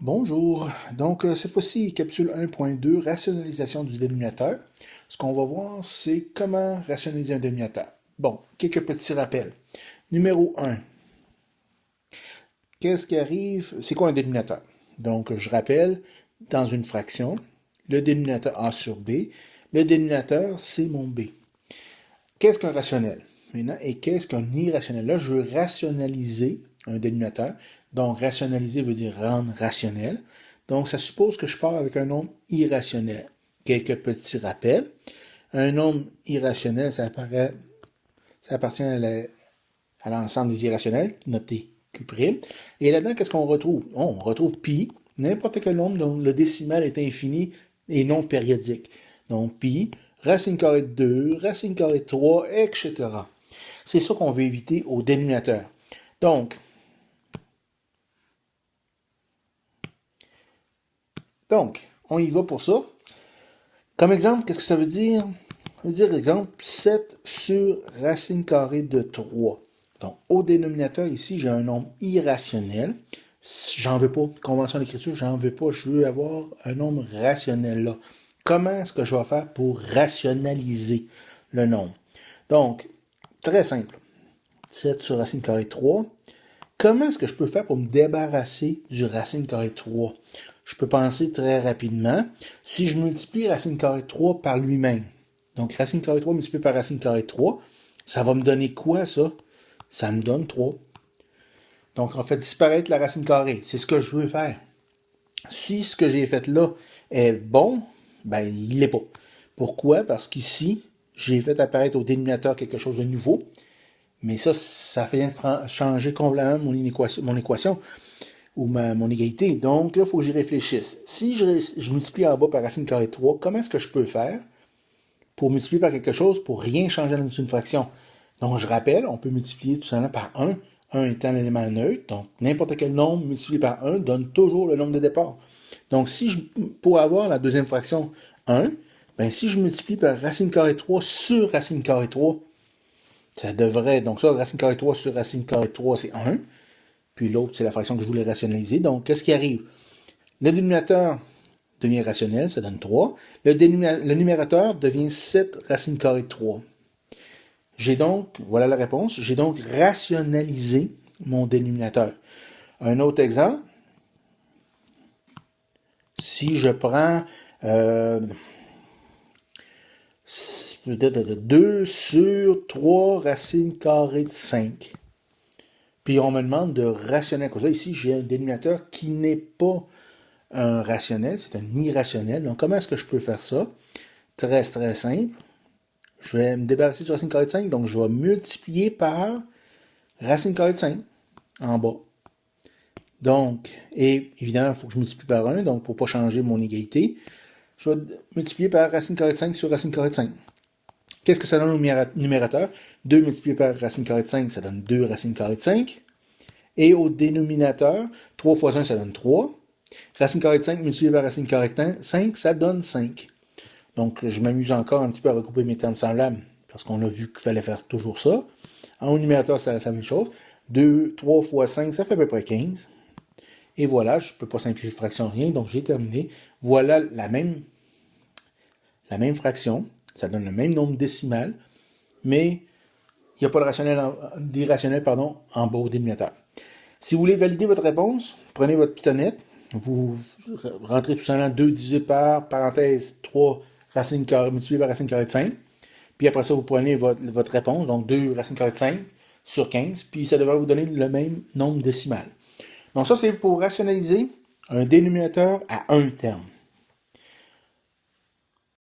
Bonjour. Donc, cette fois-ci, capsule 1.2, rationalisation du dénominateur. Ce qu'on va voir, c'est comment rationaliser un dénominateur. Bon, quelques petits rappels. Numéro 1. Qu'est-ce qui arrive? C'est quoi un dénominateur? Donc, je rappelle, dans une fraction, le dénominateur A sur B, le dénominateur, c'est mon B. Qu'est-ce qu'un rationnel? Maintenant, et qu'est-ce qu'un irrationnel? Là, je veux rationaliser un dénominateur. Donc, rationaliser veut dire rendre rationnel. Donc, ça suppose que je pars avec un nombre irrationnel. Quelques petits rappels. Un nombre irrationnel, ça appartient à l'ensemble des irrationnels, noté Q'. Et là-dedans, qu'est-ce qu'on retrouve? On retrouve pi, n'importe quel nombre dont le décimal est infini et non périodique. Donc, pi, racine carrée de 2, racine carrée de 3, etc. C'est ça qu'on veut éviter au dénominateur. Donc, on y va pour ça. Comme exemple, qu'est-ce que ça veut dire? Ça veut dire, exemple, 7 sur racine carrée de 3. Donc, au dénominateur, ici, j'ai un nombre irrationnel. J'en veux pas. Convention d'écriture, j'en veux pas. Je veux avoir un nombre rationnel là. Comment est-ce que je vais faire pour rationaliser le nombre? Donc, très simple. 7 sur racine carrée de 3. Comment est-ce que je peux faire pour me débarrasser du racine carrée de 3? Je peux penser très rapidement. Si je multiplie racine carrée de 3 par lui-même, donc racine carrée de 3 multiplié par racine carrée de 3, ça va me donner quoi, ça? Ça me donne 3. Donc, on fait disparaître la racine carrée. C'est ce que je veux faire. Si ce que j'ai fait là est bon, ben, il l'est pas. Pourquoi? Parce qu'ici, j'ai fait apparaître au dénominateur quelque chose de nouveau. Mais ça fait changer complètement mon équation ou mon égalité. Donc, là, il faut que j'y réfléchisse. Si je multiplie en bas par racine carrée de 3, comment est-ce que je peux faire pour multiplier par quelque chose pour rien changer dans une fraction? Donc, je rappelle, on peut multiplier tout simplement par 1, 1 étant l'élément neutre. Donc, n'importe quel nombre multiplié par 1 donne toujours le nombre de départ. Donc, pour avoir la deuxième fraction 1, ben, si je multiplie par racine carrée de 3 sur racine carrée de 3, ça devrait, donc ça, racine carrée de 3 sur racine carrée de 3, c'est 1. Puis l'autre, c'est la fraction que je voulais rationaliser. Donc, qu'est-ce qui arrive? Le dénominateur devient rationnel, ça donne 3. Le numérateur devient 7 racine carrée de 3. J'ai donc, voilà la réponse, j'ai donc rationalisé mon dénominateur. Un autre exemple, si je prends 2 sur 3 racine carrée de 5. Puis on me demande de rationaliser. Comme ça, ici, j'ai un dénominateur qui n'est pas un rationnel, c'est un irrationnel. Donc, comment est-ce que je peux faire ça? Très, très simple. Je vais me débarrasser du racine carrée de 5, donc je vais multiplier par racine carrée de 5 en bas. Donc, et évidemment, il faut que je multiplie par 1, donc pour ne pas changer mon égalité, je vais multiplier par racine carrée de 5 sur racine carrée de 5. Qu'est-ce que ça donne au numérateur? 2 multiplié par racine carrée de 5, ça donne 2 racine carrée de 5. Et au dénominateur, 3 fois 1, ça donne 3. Racine carrée de 5 multiplié par racine carrée de 5, ça donne 5. Donc, je m'amuse encore un petit peu à regrouper mes termes semblables, parce qu'on a vu qu'il fallait faire toujours ça. Au numérateur, c'est la même chose. 2, 3 fois 5, ça fait à peu près 15. Et voilà, je ne peux pas simplifier fraction rien, donc j'ai terminé. Voilà la même fraction. Ça donne le même nombre décimal, mais il n'y a pas d'irrationnel en bas au dénominateur. Si vous voulez valider votre réponse, prenez votre pitonnette, vous rentrez tout simplement 2 divisé par, parenthèse, 3 racine carrée, multiplié par racine carrée de 5. Puis après ça, vous prenez votre réponse, donc 2 racine carrée de 5 sur 15, puis ça devrait vous donner le même nombre décimal. Donc ça, c'est pour rationaliser un dénominateur à un terme.